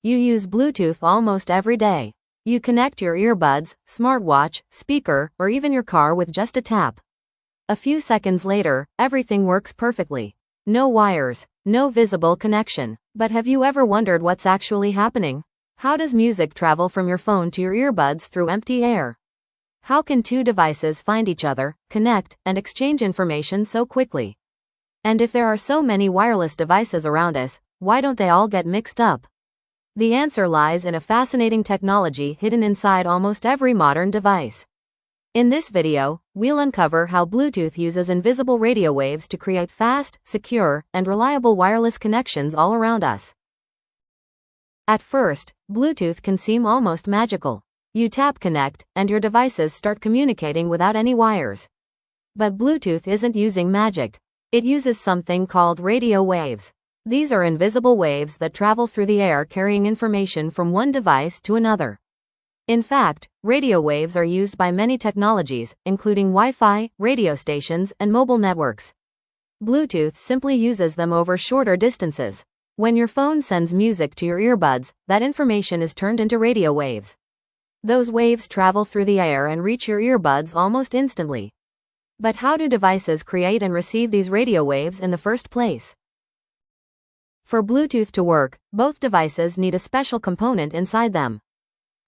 You use Bluetooth almost every day. You connect your earbuds, smartwatch, speaker, or even your car with just a tap. A few seconds later, everything works perfectly. No wires, no visible connection. But have you ever wondered what's actually happening? How does music travel from your phone to your earbuds through empty air? How can two devices find each other, connect, and exchange information so quickly? And if there are so many wireless devices around us, why don't they all get mixed up? The answer lies in a fascinating technology hidden inside almost every modern device. In this video, we'll uncover how Bluetooth uses invisible radio waves to create fast, secure, and reliable wireless connections all around us. At first, Bluetooth can seem almost magical. You tap connect, and your devices start communicating without any wires. But Bluetooth isn't using magic. It uses something called radio waves. These are invisible waves that travel through the air carrying information from one device to another. In fact, radio waves are used by many technologies, including Wi-Fi, radio stations, and mobile networks. Bluetooth simply uses them over shorter distances. When your phone sends music to your earbuds, that information is turned into radio waves. Those waves travel through the air and reach your earbuds almost instantly. But how do devices create and receive these radio waves in the first place? For Bluetooth to work, both devices need a special component inside them.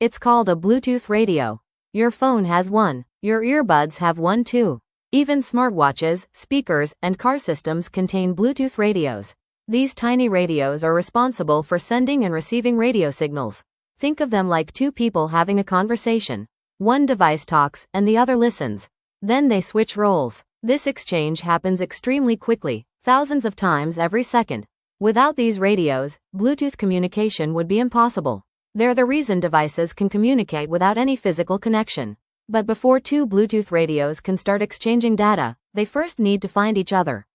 It's called a Bluetooth radio. Your phone has one. Your earbuds have one too. Even smartwatches, speakers, and car systems contain Bluetooth radios. These tiny radios are responsible for sending and receiving radio signals. Think of them like two people having a conversation. One device talks, and the other listens. Then they switch roles. This exchange happens extremely quickly, thousands of times every second. Without these radios, Bluetooth communication would be impossible. They're the reason devices can communicate without any physical connection. But before two Bluetooth radios can start exchanging data, they first need to find each other.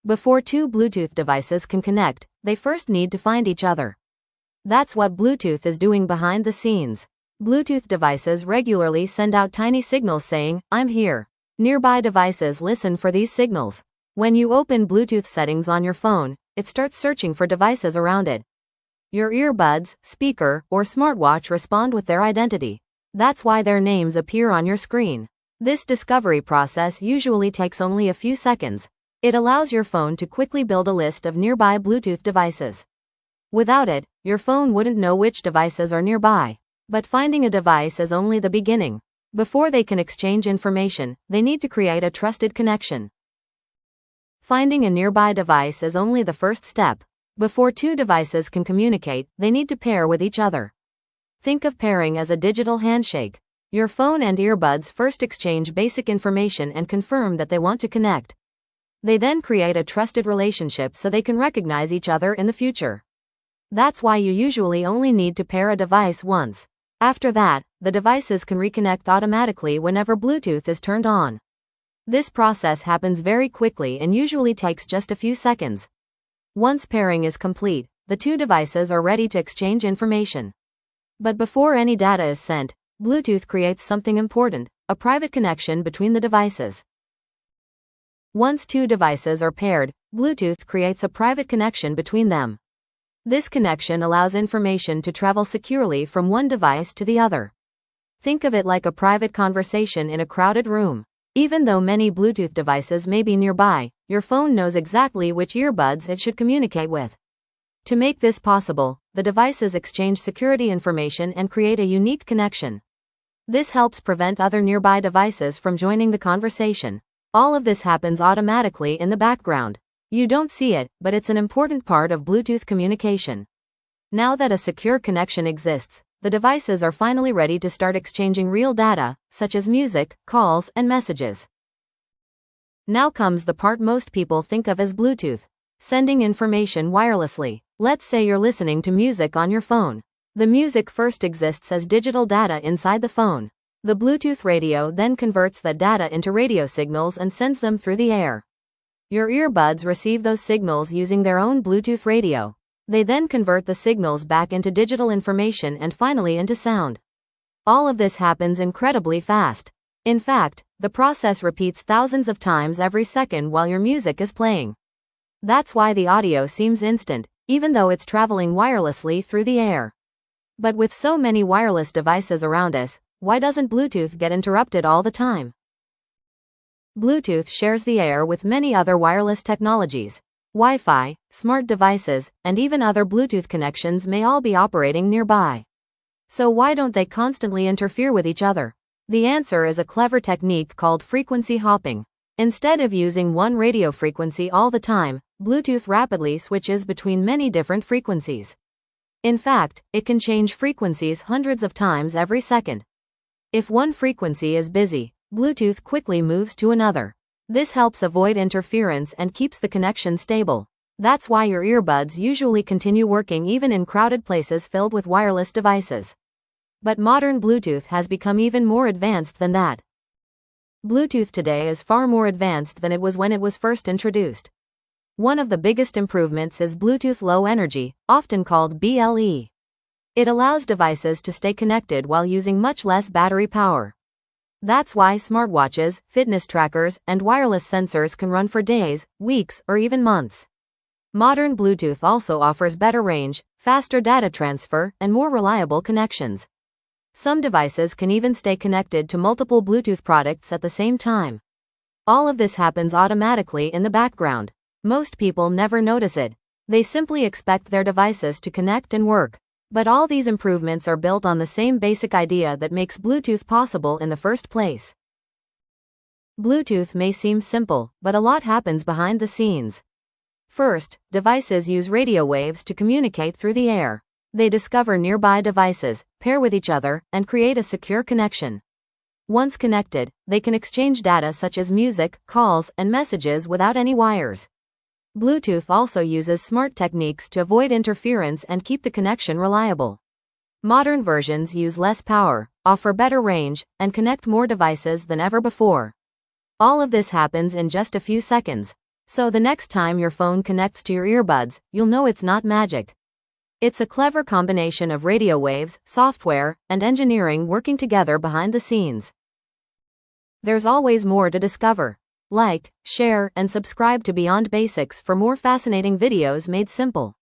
Before two Bluetooth devices can connect, they first need to find each other. That's what Bluetooth is doing behind the scenes. Bluetooth devices regularly send out tiny signals saying, "I'm here." Nearby devices listen for these signals. When you open Bluetooth settings on your phone, it starts searching for devices around it. Your earbuds, speaker, or smartwatch respond with their identity. That's why their names appear on your screen. This discovery process usually takes only a few seconds. It allows your phone to quickly build a list of nearby Bluetooth devices. Without it, your phone wouldn't know which devices are nearby. But finding a device is only the beginning. Before they can exchange information, they need to create a trusted connection. Finding a nearby device is only the first step. Before two devices can communicate, they need to pair with each other. Think of pairing as a digital handshake. Your phone and earbuds first exchange basic information and confirm that they want to connect. They then create a trusted relationship so they can recognize each other in the future. That's why you usually only need to pair a device once. After that, the devices can reconnect automatically whenever Bluetooth is turned on. This process happens very quickly and usually takes just a few seconds. Once pairing is complete, the two devices are ready to exchange information. But before any data is sent, Bluetooth creates something important, a private connection between the devices. Once two devices are paired, Bluetooth creates a private connection between them. This connection allows information to travel securely from one device to the other. Think of it like a private conversation in a crowded room. Even though many Bluetooth devices may be nearby, your phone knows exactly which earbuds it should communicate with. To make this possible, the devices exchange security information and create a unique connection. This helps prevent other nearby devices from joining the conversation. All of this happens automatically in the background. You don't see it, but it's an important part of Bluetooth communication. Now that a secure connection exists, the devices are finally ready to start exchanging real data, such as music, calls, and messages. Now comes the part most people think of as Bluetooth: sending information wirelessly. Let's say you're listening to music on your phone. The music first exists as digital data inside the phone. The Bluetooth radio then converts that data into radio signals and sends them through the air. Your earbuds receive those signals using their own Bluetooth radio. They then convert the signals back into digital information and finally into sound. All of this happens incredibly fast. In fact, the process repeats thousands of times every second while your music is playing. That's why the audio seems instant, even though it's traveling wirelessly through the air. But with so many wireless devices around us, why doesn't Bluetooth get interrupted all the time? Bluetooth shares the air with many other wireless technologies. Wi-Fi, smart devices, and even other Bluetooth connections may all be operating nearby. So why don't they constantly interfere with each other? The answer is a clever technique called frequency hopping. Instead of using one radio frequency all the time, Bluetooth rapidly switches between many different frequencies. In fact, it can change frequencies hundreds of times every second. If one frequency is busy, Bluetooth quickly moves to another. This helps avoid interference and keeps the connection stable. That's why your earbuds usually continue working even in crowded places filled with wireless devices. But modern Bluetooth has become even more advanced than that. Bluetooth today is far more advanced than it was when it was first introduced. One of the biggest improvements is Bluetooth Low Energy, often called BLE. It allows devices to stay connected while using much less battery power. That's why smartwatches, fitness trackers, and wireless sensors can run for days, weeks, or even months. Modern Bluetooth also offers better range, faster data transfer, and more reliable connections. Some devices can even stay connected to multiple Bluetooth products at the same time. All of this happens automatically in the background. Most people never notice it. They simply expect their devices to connect and work. But all these improvements are built on the same basic idea that makes Bluetooth possible in the first place. Bluetooth may seem simple, but a lot happens behind the scenes. First, devices use radio waves to communicate through the air. They discover nearby devices, pair with each other, and create a secure connection. Once connected, they can exchange data such as music, calls, and messages without any wires. Bluetooth also uses smart techniques to avoid interference and keep the connection reliable. Modern versions use less power, offer better range, and connect more devices than ever before. All of this happens in just a few seconds. So the next time your phone connects to your earbuds, you'll know it's not magic. It's a clever combination of radio waves, software, and engineering working together behind the scenes. There's always more to discover. Like, share, and subscribe to Beyond Basics for more fascinating videos made simple.